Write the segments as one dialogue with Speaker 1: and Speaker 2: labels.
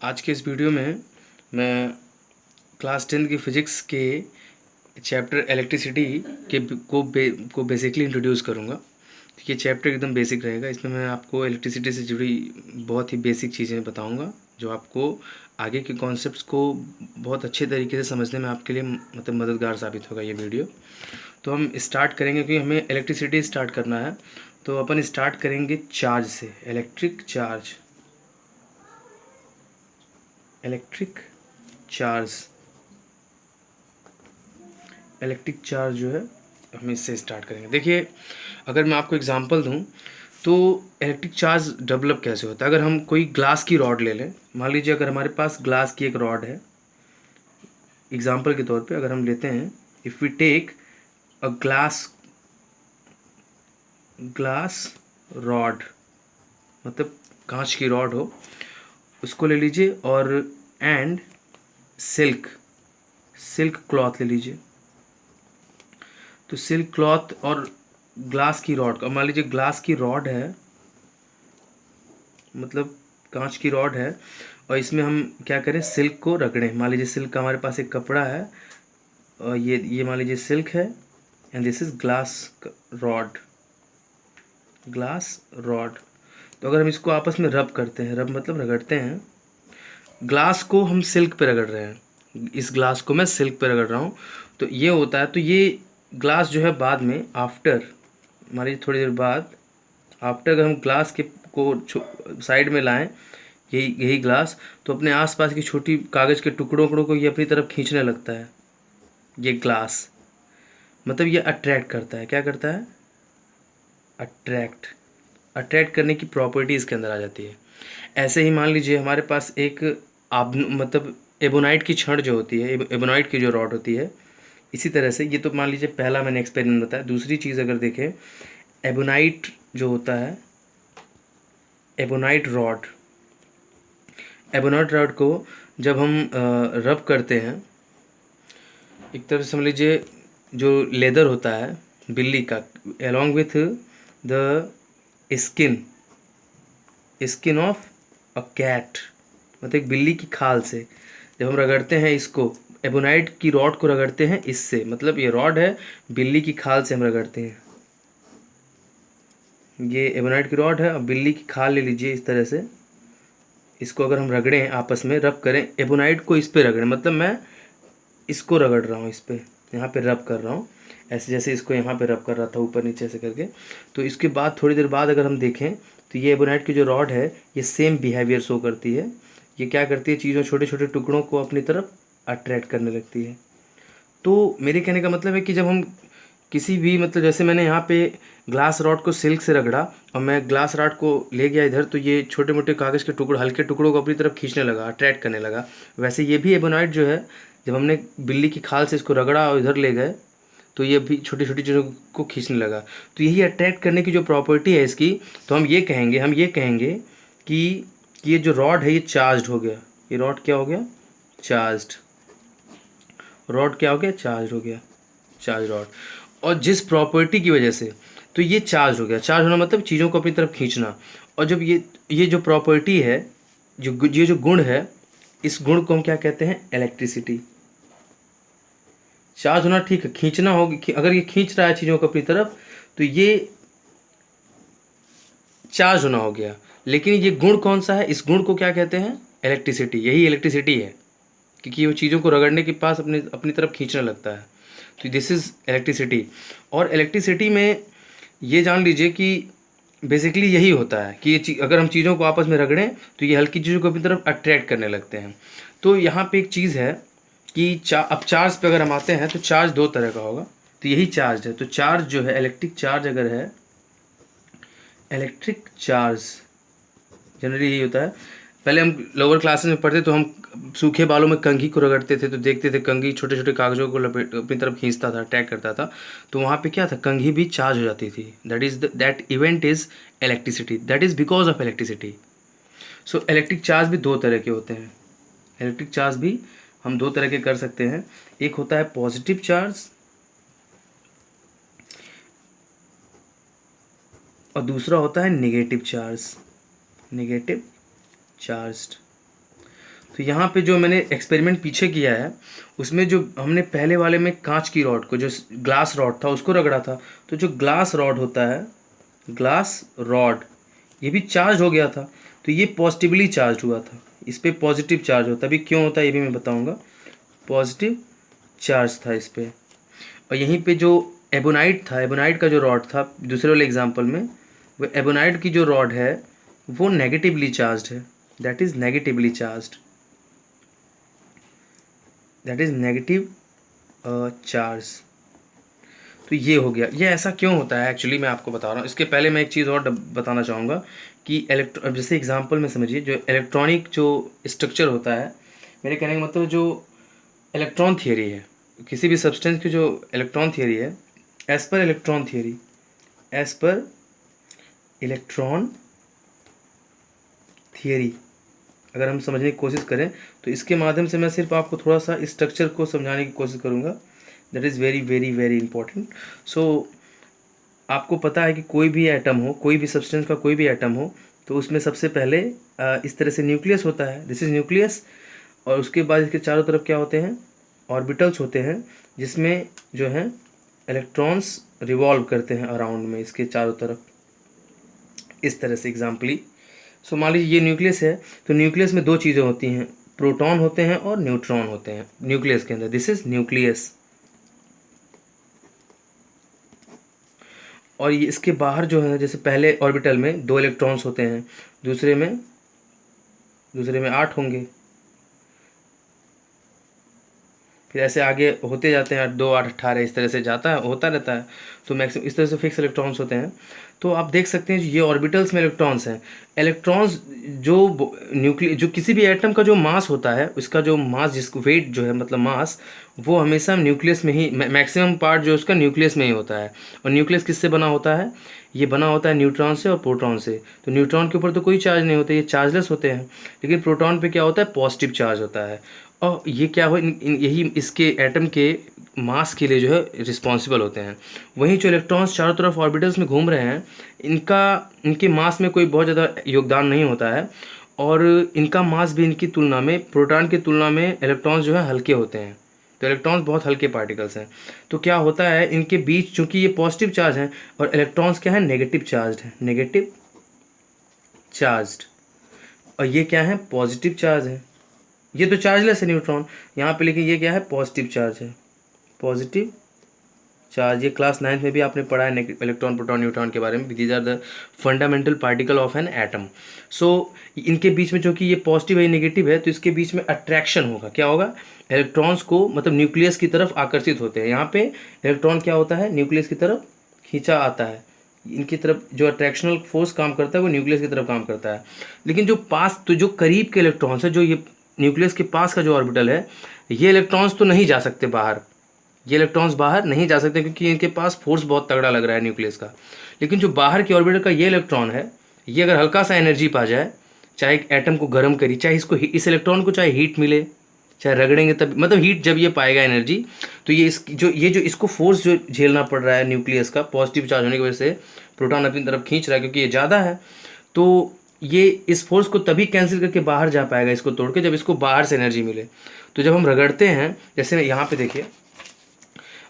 Speaker 1: आज के इस वीडियो में मैं क्लास 10 की फ़िज़िक्स के चैप्टर इलेक्ट्रिसिटी को बेसिकली इंट्रोड्यूस करूँगा। ये चैप्टर एकदम बेसिक रहेगा। इसमें मैं आपको इलेक्ट्रिसिटी से जुड़ी बहुत ही बेसिक चीज़ें बताऊँगा, जो आपको आगे के कॉन्सेप्ट्स को बहुत अच्छे तरीके से समझने में आपके लिए मतलब मददगार साबित होगा ये वीडियो। तो हम स्टार्ट करेंगे, क्योंकि हमें इलेक्ट्रिसिटी स्टार्ट करना है। तो अपन स्टार्ट करेंगे चार्ज से। इलेक्ट्रिक चार्ज जो है हम इससे स्टार्ट करेंगे। देखिए, अगर मैं आपको एग्जांपल दूं तो इलेक्ट्रिक चार्ज डेवलप कैसे होता है। अगर हम कोई ग्लास की रॉड ले लें, मान लीजिए अगर हमारे पास ग्लास की एक रॉड है, एग्जांपल के तौर पे अगर हम लेते हैं, if we take a glass rod, मतलब कांच की रॉड हो, उसको ले लीजिए, और एंड सिल्क क्लॉथ ले लीजिए। तो सिल्क क्लॉथ और ग्लास की रॉड का, मान लीजिए ग्लास की रॉड है, मतलब कांच की रॉड है, और इसमें हम क्या करें, सिल्क को रगड़ें। मान लीजिए सिल्क का हमारे पास एक कपड़ा है, और ये मान लीजिए सिल्क है, and this is glass rod. तो अगर हम इसको आपस में रब करते हैं, रब मतलब रगड़ते हैं, ग्लास को हम सिल्क पे रगड़ रहे हैं, इस ग्लास को मैं सिल्क पे रगड़ रहा हूँ, तो ये होता है। तो ये ग्लास जो है बाद में आफ्टर, मान लीजिए थोड़ी देर बाद, आफ्टर अगर हम ग्लास के को साइड में लाएं, यही ग्लास, तो अपने आसपास की छोटी कागज़ के टुकड़ों को ये अपनी तरफ खींचने लगता है। ये ग्लास मतलब ये अट्रैक्ट करता है। क्या करता है? अट्रैक्ट करने की प्रॉपर्टी इसके अंदर आ जाती है। ऐसे ही मान लीजिए हमारे पास एक मतलब एबोनाइट की छड़ जो होती है, एबोनाइट की जो रॉड होती है, इसी तरह से ये तो मान लीजिए पहला मैंने एक्सपेरिमेंट बताया। दूसरी चीज़ अगर देखें, एबोनाइट जो होता है, एबोनाइट रॉड को जब हम रब करते हैं, एक तरह से समझ लीजिए जो लेदर होता है बिल्ली का, along with the skin of a cat, मतलब एक बिल्ली की खाल से जब हम रगड़ते हैं इसको, एबोनाइट की रॉड को रगड़ते हैं इससे, मतलब ये रॉड है, बिल्ली की खाल से हम रगड़ते हैं। ये एबोनाइट की रॉड है और बिल्ली की खाल ले लीजिए, इस तरह से इसको अगर हम रगड़ें, आपस में रब करें, एबोनाइट को इस पे रगड़ें, मतलब मैं इसको रगड़ रहा हूँ, इस पे यहाँ पे रब कर रहा हूँ, ऐसे जैसे इसको यहाँ पे रब कर रहा था ऊपर नीचे से करके। तो इसके बाद थोड़ी देर बाद अगर हम देखें तो ये एबोनाइट की जो रॉड है, ये सेम बिहेवियर शो करती है। ये क्या करती है, चीज़ों छोटे छोटे टुकड़ों को अपनी तरफ अट्रैक्ट करने लगती है। तो मेरे कहने का मतलब है कि जब हम किसी भी, मतलब जैसे मैंने यहाँ पे ग्लास रॉड को सिल्क से रगड़ा और मैं ग्लास रॉड को ले गया इधर, तो ये छोटे मोटे कागज़ के टुकड़े, हल्के टुकड़ों को अपनी तरफ खींचने लगा, अट्रैक्ट करने लगा। वैसे ये भी एबोनाइट जो है, जब हमने बिल्ली की खाल से इसको रगड़ा और इधर ले गए, तो ये भी छोटी छोटी चीज़ों को खींचने लगा। तो यही अट्रैक्ट करने की जो प्रॉपर्टी है इसकी, तो हम ये कहेंगे कि ये जो रॉड है ये चार्ज हो गया। ये रॉड क्या हो गया? चार्ज चार्ज हो गया, चार्ज रॉड। और जिस प्रॉपर्टी की वजह से, तो ये चार्ज हो गया। चार्ज होना मतलब चीज़ों को अपनी तरफ खींचना। और जब ये जो प्रॉपर्टी है, ये जो गुण है, इस गुण को हम क्या कहते हैं? इलेक्ट्रिसिटी। चार्ज होना ठीक है, खींचना होगी, अगर ये खींच रहा है चीज़ों को अपनी तरफ, तो ये चार्ज होना हो गया। लेकिन ये गुण कौन सा है? इस गुण को क्या कहते हैं? इलेक्ट्रिसिटी। यही इलेक्ट्रिसिटी है, क्योंकि वो चीज़ों को रगड़ने के पास अपनी अपनी तरफ खींचने लगता है। तो दिस इज़ इलेक्ट्रिसिटी। और इलेक्ट्रिसिटी में ये जान लीजिए कि बेसिकली यही होता है कि ये अगर हम चीज़ों को आपस में रगड़ें तो ये हल्की चीज़ों को अपनी तरफ अट्रैक्ट करने लगते हैं। तो यहाँ पे एक चीज़ है कि अब चार्ज पे अगर हम आते हैं, तो चार्ज दो तरह का होगा। तो यही चार्ज है। तो चार्ज जो है, इलेक्ट्रिक चार्ज अगर है, इलेक्ट्रिक चार्ज जनरली यही होता है। पहले हम लोअर क्लासेस में पढ़ते तो हम सूखे बालों में कंघी को रगड़ते थे, तो देखते थे कंघी छोटे छोटे कागजों को लपेट अपनी तरफ खींचता था, अटैक करता था। तो वहाँ पे क्या था, कंघी भी चार्ज हो जाती थी। That event is electricity, that is because of electricity. So electric charge भी दो तरह के होते हैं। इलेक्ट्रिक चार्ज भी हम दो तरह के कर सकते हैं। एक होता है पॉजिटिव चार्ज, और दूसरा होता है नेगेटिव चार्ज। Negative charge. तो यहाँ पे जो मैंने एक्सपेरिमेंट पीछे किया है उसमें जो हमने पहले वाले में कांच की रॉड को, जो ग्लास रॉड था उसको रगड़ा था, तो जो ग्लास रॉड होता है, ग्लास रॉड, ये भी चार्ज हो गया था। तो ये पॉजिटिवली चार्ज हुआ था, इस पर पॉजिटिव चार्ज होता है। अभी क्यों होता है ये भी मैं बताऊँगा। पॉजिटिव चार्ज था इस पर। और यहीं पे जो एबोनाइट था, एबोनाइट का जो रॉड था दूसरे वाले एग्जांपल में, वो एबोनाइट की जो रॉड है वो नेगेटिवली चार्ज्ड है, that is negatively charged, that is negative charge. तो ये हो गया। ये ऐसा क्यों होता है एक्चुअली मैं आपको बता रहा हूँ। इसके पहले मैं एक चीज़ और बताना चाहूँगा कि अब जैसे एग्जांपल में समझिए, जो इलेक्ट्रॉनिक जो स्ट्रक्चर होता है, मेरे कहने का मतलब जो इलेक्ट्रॉन थियरी है, किसी भी सब्सटेंस की जो इलेक्ट्रॉन थियरी है, as per electron theory, as per electron theory अगर हम समझने की कोशिश करें तो इसके माध्यम से मैं सिर्फ आपको थोड़ा सा स्ट्रक्चर को समझाने की कोशिश करूँगा। That is very very very important. So आपको पता है कि कोई भी एटम हो, कोई भी सब्सटेंस का कोई भी एटम हो, तो उसमें सबसे पहले इस तरह से न्यूक्लियस होता है, दिस इज़ न्यूक्लियस। और उसके बाद इसके चारों तरफ क्या होते हैं, ऑर्बिटल्स होते हैं, जिसमें जो है इलेक्ट्रॉन्स रिवॉल्व करते हैं अराउंड में इसके चारों तरफ, इस तरह से एग्जाम्पली। सो मान लीजिए ये न्यूक्लियस है, तो न्यूक्लियस में दो चीज़ें होती हैं, प्रोटॉन होते हैं और न्यूट्रॉन होते हैं न्यूक्लियस के अंदर, दिस इज न्यूक्लियस। और ये इसके बाहर जो है, जैसे पहले ऑर्बिटल में 2 इलेक्ट्रॉन्स होते हैं, दूसरे में 8 होंगे, फिर ऐसे आगे होते जाते हैं, 2 8 18 इस तरह से जाता है, होता रहता है। तो मैक्सिमम इस तरह से फिक्स इलेक्ट्रॉन्स होते हैं। तो आप देख सकते हैं ये ऑर्बिटल्स में इलेक्ट्रॉन्स हैं। इलेक्ट्रॉन्स जो जो किसी भी एटम का जो मास होता है, उसका जो मास, जिसको वेट जो है मतलब मास, वो हमेशा न्यूक्लियस में ही, मैक्सिमम पार्ट जो उसका न्यूक्लियस में ही होता है। और न्यूक्लियस किससे बना होता है, ये बना होता है न्यूट्रॉन से और प्रोटॉन से। तो न्यूट्रॉन के ऊपर तो कोई चार्ज नहीं होता, ये चार्जलेस होते हैं। लेकिन प्रोटॉन पे क्या होता है, पॉजिटिव चार्ज होता है। और ये क्या हो, यही इसके एटम के मास के लिए जो है रिस्पॉन्सिबल होते हैं। वहीं जो इलेक्ट्रॉन्स चारों तरफ ऑर्बिटल्स में घूम रहे हैं, इनके मास में कोई बहुत ज़्यादा योगदान नहीं होता है। और इनका मास भी इनकी तुलना में, प्रोटॉन की तुलना में इलेक्ट्रॉन्स जो है हल्के होते हैं। तो इलेक्ट्रॉन्स बहुत हल्के पार्टिकल्स हैं। तो क्या होता है इनके बीच, चूंकि ये पॉजिटिव चार्ज हैं और इलेक्ट्रॉन्स क्या है, नेगेटिव चार्ज है, नेगेटिव चार्ज्ड। और ये क्या है, पॉजिटिव चार्ज है। ये तो चार्जलेस है न्यूट्रॉन यहाँ पे, लेकिन ये क्या है, पॉजिटिव चार्ज है, पॉजिटिव चार्ज। ये क्लास 9th में भी आपने पढ़ा है इलेक्ट्रॉन प्रोटॉन न्यूट्रॉन के बारे में। These are the fundamental particle of an atom. So इनके बीच में, जो कि ये पॉजिटिव है नेगेटिव है, तो इसके बीच में अट्रैक्शन होगा। क्या होगा, इलेक्ट्रॉन्स को मतलब न्यूक्लियस की तरफ आकर्षित होते हैं। यहाँ पे इलेक्ट्रॉन क्या होता है, न्यूक्लियस की तरफ खींचा आता है। इनकी तरफ जो अट्रैक्शनल फोर्स काम करता है वो न्यूक्लियस की तरफ काम करता है। लेकिन जो पास, तो जो करीब के इलेक्ट्रॉन्स है, जो ये न्यूक्लियस के पास का जो ऑर्बिटल है, ये इलेक्ट्रॉन्स तो नहीं जा सकते बाहर, ये इलेक्ट्रॉन्स बाहर नहीं जा सकते, क्योंकि इनके पास फोर्स बहुत तगड़ा लग रहा है न्यूक्लियस का। लेकिन जो बाहर के ऑर्बिटल का ये इलेक्ट्रॉन है, ये अगर हल्का सा एनर्जी पा जाए, चाहे एटम को गर्म करी, चाहे इसको, इस इलेक्ट्रॉन को चाहे हीट मिले, चाहे रगड़ेंगे तब, मतलब हीट जब ये पाएगा एनर्जी, तो ये जो इसको फोर्स जो झेलना पड़ रहा है न्यूक्लियस का, पॉजिटिव चार्ज होने की वजह से प्रोटॉन अपनी तरफ खींच रहा है क्योंकि ये ज़्यादा है, तो ये इस फोर्स को तभी कैंसिल करके बाहर जा पाएगा इसको तोड़ के, जब इसको बाहर से एनर्जी मिले। तो जब हम रगड़ते हैं, जैसे यहाँ पे देखिए,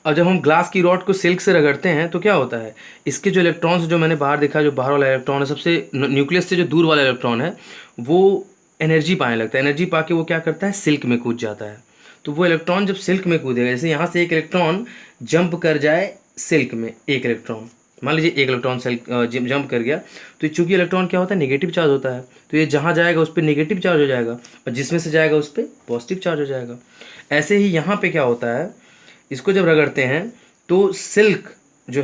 Speaker 1: अब जब हम ग्लास की रॉड को सिल्क से रगड़ते हैं तो क्या होता है, इसके जो इलेक्ट्रॉन्स जो मैंने बाहर देखा, जो बाहर वाला इलेक्ट्रॉन है, सबसे न्यूक्लियस से जो दूर वाला इलेक्ट्रॉन है, वो एनर्जी पाने लगता है। एनर्जी पाके वो क्या करता है, सिल्क में कूद जाता है। तो वो इलेक्ट्रॉन जब सिल्क में कूदेगा, जैसे यहाँ से एक इलेक्ट्रॉन जंप कर जाए सिल्क में, एक इलेक्ट्रॉन, मान लीजिए एक इलेक्ट्रॉन सिल्क जंप कर गया, तो चूंकि इलेक्ट्रॉन क्या होता है, नेगेटिव चार्ज होता है, तो ये जहाँ जाएगा उस पर नेगेटिव चार्ज हो जाएगा, और जिसमें से जाएगा उस पर पॉजिटिव चार्ज हो जाएगा। ऐसे ही यहाँ पे क्या होता है, इसको जब रगड़ते हैं तो सिल्क जो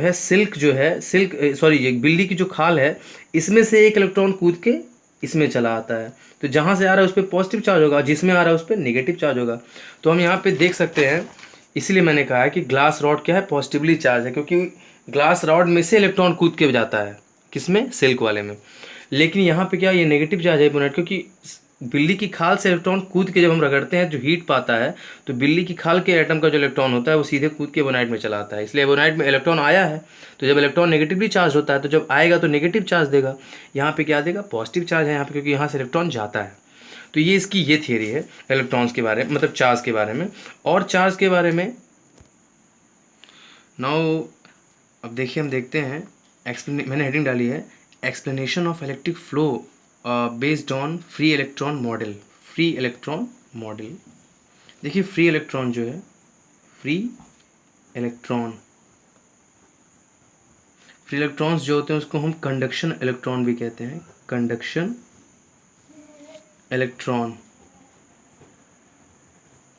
Speaker 1: है, सॉरी, ये बिल्ली की जो खाल है, इसमें से एक इलेक्ट्रॉन कूद के इसमें चला आता है। तो जहाँ से आ रहा है उस पर पॉजिटिव चार्ज होगा, जिसमें आ रहा है उस पर नेगेटिव चार्ज होगा। तो हम यहाँ पे देख सकते हैं, इसलिए मैंने कहा है कि ग्लास रॉड क्या है, पॉजिटिवली चार्ज है, क्योंकि ग्लास रॉड में से इलेक्ट्रॉन कूद के जाता है, किसमें, सिल्क वाले में। लेकिन यहाँ पे क्या, ये नेगेटिव चार्ज है बोनेट, क्योंकि बिल्ली की खाल से इलेक्ट्रॉन कूद के जब हम रगड़ते हैं, जो हीट पाता है, तो बिल्ली की खाल के एटम का जो इलेक्ट्रॉन होता है वो सीधे कूद के एबोनाइट में चला आता है। इसलिए एबोनाइट में इलेक्ट्रॉन आया है, तो जब इलेक्ट्रॉन नेगेटिवली चार्ज होता है, तो जब आएगा तो नेगेटिव चार्ज देगा। यहाँ पे क्या देगा, पॉजिटिव चार्ज है यहाँ पे, क्योंकि यहाँ से इलेक्ट्रॉन जाता है। तो ये इसकी ये थियरी है इलेक्ट्रॉन्स के बारे में, मतलब चार्ज के बारे में। और चार्ज के बारे में नाउ अब देखिए, हम देखते हैं मैंने हेडिंग डाली है explanation of electric flow based on free electron model. Free electron model, देखिए फ्री इलेक्ट्रॉन जो है, फ्री इलेक्ट्रॉन्स जो होते हैं उसको हम कंडक्शन इलेक्ट्रॉन भी कहते हैं। कंडक्शन इलेक्ट्रॉन,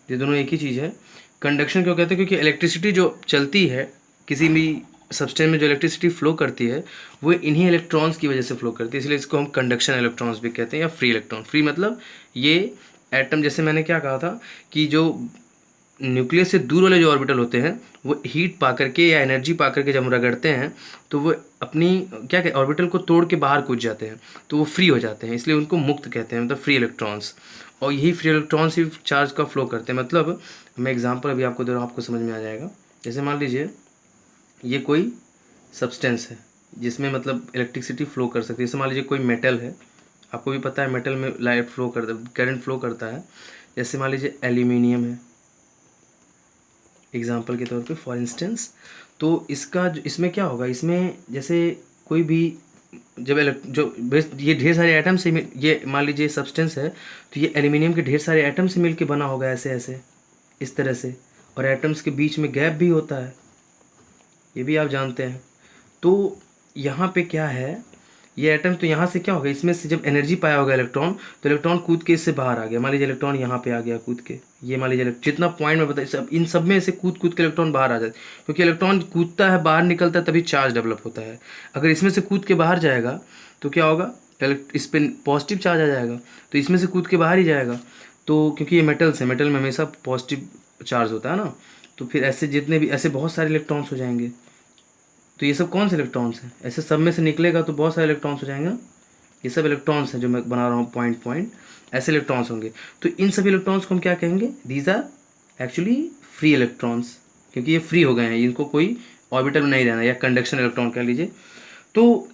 Speaker 1: ये दोनों एक ही चीज़ है। कंडक्शन क्यों कहते हैं? क्योंकि इलेक्ट्रिसिटी जो चलती है किसी भी सब्सटेंस में, जो इलेक्ट्रिसिटी फ्लो करती है वो इन्हीं इलेक्ट्रॉन्स की वजह से फ्लो करती है, इसलिए इसको हम कंडक्शन इलेक्ट्रॉन्स भी कहते हैं, या फ्री इलेक्ट्रॉन। फ्री मतलब ये एटम, जैसे मैंने क्या कहा था कि जो न्यूक्लियस से दूर वाले जो ऑर्बिटल होते हैं वो हीट पा करके या एनर्जी पा करके जब हम रगड़ते हैं तो वो अपनी क्या कहते हैं, ऑर्बिटल को तोड़ के बाहर कूद जाते हैं, तो वो फ्री हो जाते हैं, इसलिए उनको मुक्त कहते हैं, मतलब फ्री इलेक्ट्रॉन्स। और यही फ्री इलेक्ट्रॉन्स ही चार्ज का फ्लो करते हैं। मतलब मैं एग्जांपल अभी आपको दे रहा हूँ, आपको समझ में आ जाएगा। जैसे मान लीजिए ये कोई सब्सटेंस है जिसमें मतलब इलेक्ट्रिसिटी फ्लो कर सकती है। जैसे मान लीजिए कोई मेटल है, आपको भी पता है मेटल में लाइट फ्लो करता है, करंट फ्लो करता है। जैसे मान लीजिए एल्यूमिनियम है एग्जाम्पल के तौर पे फॉर इंस्टेंस, तो इसमें क्या होगा, इसमें जैसे कोई भी ये ढेर सारे एटम से ये मान लीजिए सब्सटेंस है, तो ये एल्यूमिनियम के ढेर सारे एटम से मिलके बना होगा, ऐसे ऐसे इस तरह से। और एटम्स के बीच में गैप भी होता है, ये भी आप जानते हैं। तो यहाँ पे क्या है, ये एटम, तो यहाँ से क्या होगा, इसमें से जब एनर्जी पाया होगा इलेक्ट्रॉन, तो इलेक्ट्रॉन कूद के इससे बाहर आ गया। मान लीजिए इलेक्ट्रॉन यहाँ पे आ गया कूद के, ये मान लीजिए जितना पॉइंट में बताया, इन सब में से कूद के इलेक्ट्रॉन बाहर आ जाते, क्योंकि इलेक्ट्रॉन कूदता है बाहर निकलता है तभी चार्ज डेवलप होता है। अगर इसमें से कूद के बाहर जाएगा तो क्या होगा, इस पर पॉजिटिव चार्ज आ जाएगा, तो इसमें से कूद के बाहर ही जाएगा। तो क्योंकि ये मेटल्स है, मेटल में हमेशा पॉजिटिव चार्ज होता है ना, तो फिर ऐसे जितने भी ऐसे बहुत सारे इलेक्ट्रॉन्स हो जाएंगे। तो ये सब कौन से इलेक्ट्रॉन्स हैं, ऐसे सब में से निकलेगा तो बहुत सारे इलेक्ट्रॉन्स हो जाएंगे। ये सब इलेक्ट्रॉन्स हैं जो मैं बना रहा हूँ पॉइंट पॉइंट, ऐसे इलेक्ट्रॉन्स होंगे। तो इन सभी इलेक्ट्रॉन्स को हम क्या कहेंगे, these are actually free electrons, क्योंकि ये फ्री हो गए हैं, इनको कोई ऑर्बिटल में नहीं रहना, या कंडक्शन इलेक्ट्रॉन कह लीजिए। तो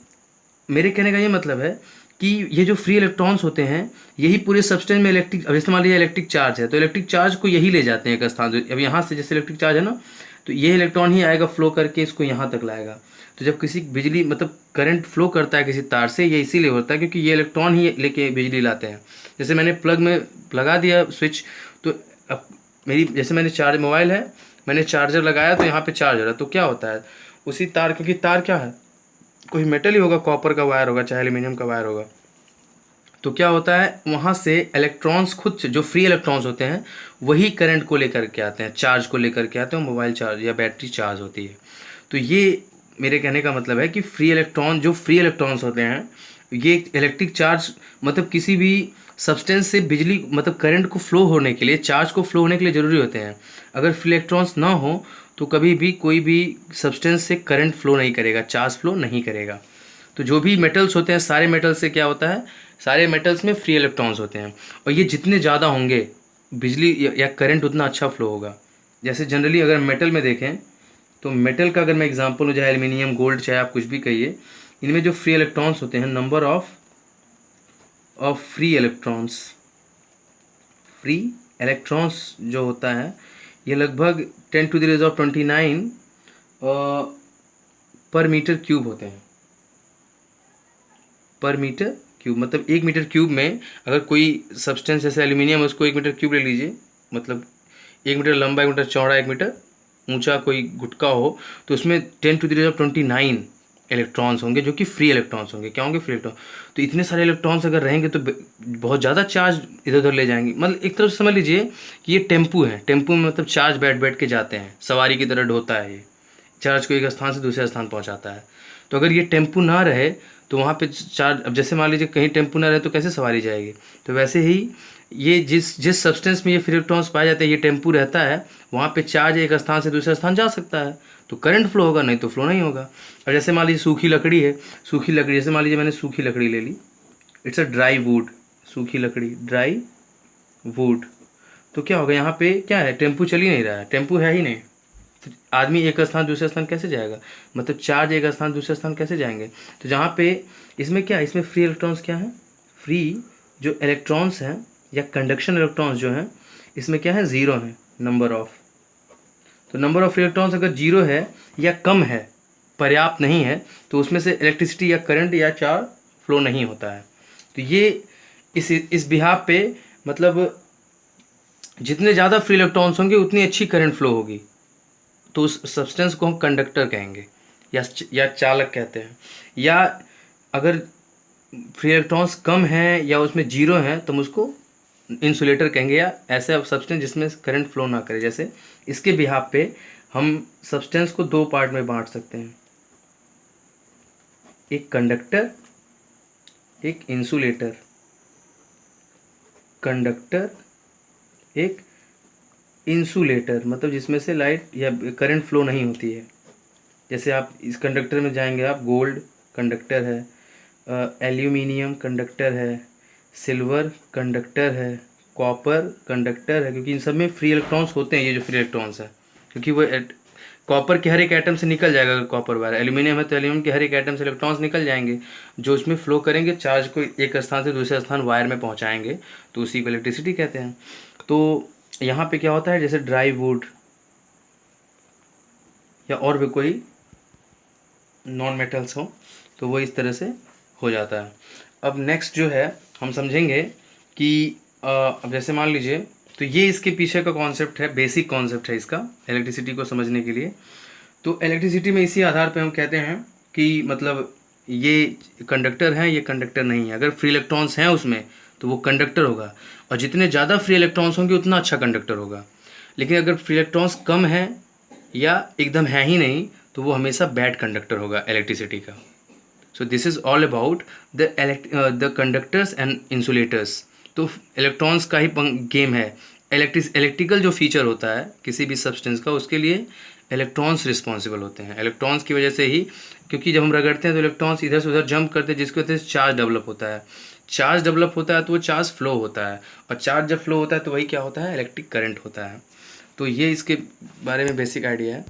Speaker 1: मेरे कहने का ये मतलब है कि ये जो फ्री इलेक्ट्रॉन्स होते हैं यही पूरे सब्सटेंस में इलेक्ट्रिक, अब जैसे मान लीजिए इलेक्ट्रिक चार्ज है तो इलेक्ट्रिक चार्ज को यही ले जाते हैं एक स्थान। अब यहाँ से जैसे इलेक्ट्रिक चार्ज है ना, तो ये इलेक्ट्रॉन ही आएगा फ्लो करके इसको यहाँ तक लाएगा। तो जब किसी बिजली मतलब करंट फ्लो करता है किसी तार से, ये इसीलिए होता है क्योंकि ये इलेक्ट्रॉन ही लेके बिजली लाते हैं। जैसे मैंने प्लग में लगा दिया स्विच, तो अब जैसे मैंने मोबाइल है, मैंने चार्जर लगाया तो यहाँ पे चार्ज हो रहा है, तो क्या होता है उसी तार, क्योंकि तार क्या है, कोई मेटल ही होगा, कॉपर का वायर होगा चाहे एल्यूमिनियम का वायर होगा, तो क्या होता है वहाँ से इलेक्ट्रॉन्स खुद से, जो फ्री इलेक्ट्रॉन्स होते हैं वही करंट को लेकर के आते हैं, चार्ज को लेकर के आते हैं, मोबाइल चार्ज या बैटरी चार्ज होती है। तो ये मेरे कहने का मतलब है कि फ्री इलेक्ट्रॉन्स होते हैं, ये इलेक्ट्रिक चार्ज मतलब किसी भी सब्सटेंस से बिजली मतलब करंट को फ्लो होने के लिए, चार्ज को फ्लो होने के लिए ज़रूरी होते हैं। अगर फ्री इलेक्ट्रॉन्स ना हो तो कभी भी कोई भी सब्सटेंस से करंट फ्लो नहीं करेगा, चार्ज फ्लो नहीं करेगा। तो जो भी मेटल्स होते हैं, सारे मेटल्स से क्या होता है, सारे मेटल्स में फ्री इलेक्ट्रॉन्स होते हैं, और ये जितने ज़्यादा होंगे बिजली या करंट उतना अच्छा फ्लो होगा। जैसे जनरली अगर मेटल में देखें तो मेटल का अगर मैं एग्जांपल हो जाए एल्यूमिनियम, गोल्ड, चाहे आप कुछ भी कहिए, इनमें जो फ्री इलेक्ट्रॉन्स होते हैं, नंबर ऑफ फ्री इलेक्ट्रॉन्स जो होता है ये लगभग 10⁻29 पर मीटर क्यूब होते हैं। पर मीटर क्यूब मतलब 1 मीटर क्यूब में अगर कोई सब्सटेंस जैसे एल्यूमिनियम है उसको 1 मीटर क्यूब ले लीजिए, मतलब 1 मीटर लंबा, 1 मीटर चौड़ा, 1 मीटर ऊंचा कोई गुटका हो, तो उसमें 10⁻29 इलेक्ट्रॉन्स होंगे जो कि फ्री इलेक्ट्रॉन्स होंगे। क्या होंगे, फ्री इलेक्ट्रॉन। तो इतने सारे इलेक्ट्रॉन्स अगर रहेंगे तो बहुत ज़्यादा चार्ज इधर उधर ले जाएंगे। मतलब एक तरफ से समझ लीजिए कि ये टेम्पू है, टेम्पू में मतलब चार्ज बैठ बैठ के जाते हैं, सवारी की तरह ढोता है, ये चार्ज को एक स्थान से दूसरे स्थान पहुँचाता है। तो अगर ये टेम्पू ना रहे तो वहाँ पे चार्ज, अब जैसे मान लीजिए कहीं टेम्पू ना रहे तो कैसे सवारी जाएगी। तो वैसे ही ये जिस सब्सटेंस में ये फ्री इलेक्ट्रॉन्स पाए जाते हैं, ये टेम्पू रहता है, वहाँ पे चार्ज एक स्थान से दूसरे स्थान जा सकता है, तो करंट फ्लो होगा, नहीं तो फ्लो नहीं होगा। और जैसे मान लीजिए सूखी लकड़ी है, सूखी लकड़ी, जैसे मान लीजिए मैंने सूखी लकड़ी ले ली, इट्स अ ड्राई वुड, सूखी लकड़ी ड्राई वुड, तो क्या होगा, यहाँ पे क्या है, टेम्पू चल ही नहीं रहा है, टेम्पू है ही नहीं, तो आदमी एक स्थान दूसरे स्थान कैसे जाएगा, मतलब चार्ज एक स्थान दूसरे स्थान कैसे जाएंगे। तो जहाँ पे इसमें क्या है, इसमें फ्री इलेक्ट्रॉन्स क्या है, फ्री जो इलेक्ट्रॉन्स हैं या कंडक्शन इलेक्ट्रॉन्स जो हैं इसमें क्या है, ज़ीरो है नंबर ऑफ। तो नंबर ऑफ इलेक्ट्रॉन्स अगर जीरो है या कम है, पर्याप्त नहीं है, तो उसमें से इलेक्ट्रिसिटी या करंट या चार्ज फ्लो नहीं होता है। तो ये इस बिहाफ पे मतलब जितने ज़्यादा फ्री इलेक्ट्रॉन्स होंगे उतनी अच्छी करंट फ्लो होगी। तो उस सब्सटेंस को हम कंडक्टर कहेंगे या चालक कहते हैं। या अगर फ्री इलेक्ट्रॉन्स कम हैं या उसमें जीरो हैं तो हम उसको इंसुलेटर कहेंगे, या ऐसे सब्सटेंस जिसमें करंट फ्लो ना करे। जैसे इसके बिहाफ पे हम सब्सटेंस को दो पार्ट में बांट सकते हैं, एक कंडक्टर, एक इंसुलेटर। कंडक्टर, एक इंसुलेटर, मतलब जिसमें से लाइट या करंट फ्लो नहीं होती है। जैसे आप इस कंडक्टर में जाएंगे, आप गोल्ड कंडक्टर है, एल्यूमिनियम कंडक्टर है, सिल्वर कंडक्टर है, कॉपर कंडक्टर है, क्योंकि इन सब में फ्री इलेक्ट्रॉन्स होते हैं। ये जो फ्री इलेक्ट्रॉन्स है, क्योंकि वो कॉपर के हर एक एटम से निकल जाएगा, अगर कॉपर वायर। एल्यूमिनियम है तो एल्यूमिनियम के हर एक एटम से इलेक्ट्रॉन्स निकल जाएंगे, जो इसमें फ्लो करेंगे, चार्ज को एक स्थान से दूसरे स्थान वायर में पहुंचाएंगे, तो उसी को इलेक्ट्रिसिटी कहते हैं। तो यहाँ पे क्या होता है, जैसे ड्राई वुड या और भी कोई नॉन मेटल्स हो, तो वो इस तरह से हो जाता है। अब नेक्स्ट जो है हम समझेंगे कि अब जैसे मान लीजिए, तो ये इसके पीछे का कॉन्सेप्ट है, बेसिक कॉन्सेप्ट है इसका इलेक्ट्रिसिटी को समझने के लिए। तो इलेक्ट्रिसिटी में इसी आधार पे हम कहते हैं कि मतलब ये कंडक्टर है, ये कंडक्टर नहीं है। अगर फ्री इलेक्ट्रॉन्स हैं उसमें तो वो कंडक्टर होगा, और जितने ज़्यादा फ्री इलेक्ट्रॉन्स होंगे उतना अच्छा कंडक्टर होगा। लेकिन अगर फ्री इलेक्ट्रॉन्स कम है या एकदम है ही नहीं, तो वो हमेशा बैड कंडक्टर होगा इलेक्ट्रिसिटी का। So this is all about the conductors and insulators. तो इलेक्ट्रॉन्स का ही गेम है। इलेक्ट्रिकल जो फीचर होता है किसी भी सब्सटेंस का, उसके लिए इलेक्ट्रॉन्स रिस्पॉन्सिबल होते हैं। इलेक्ट्रॉन्स की वजह से ही, क्योंकि जब हम रगड़ते हैं तो इलेक्ट्रॉन्स इधर से उधर जंप करते हैं, जिसकी वजह से चार्ज डेवलप होता है। चार्ज डेवलप होता है तो वो चार्ज फ्लो होता है, और चार्ज जब फ्लो होता है तो वही क्या होता है, इलेक्ट्रिक करंट होता है। तो ये इसके बारे में बेसिक आइडिया है।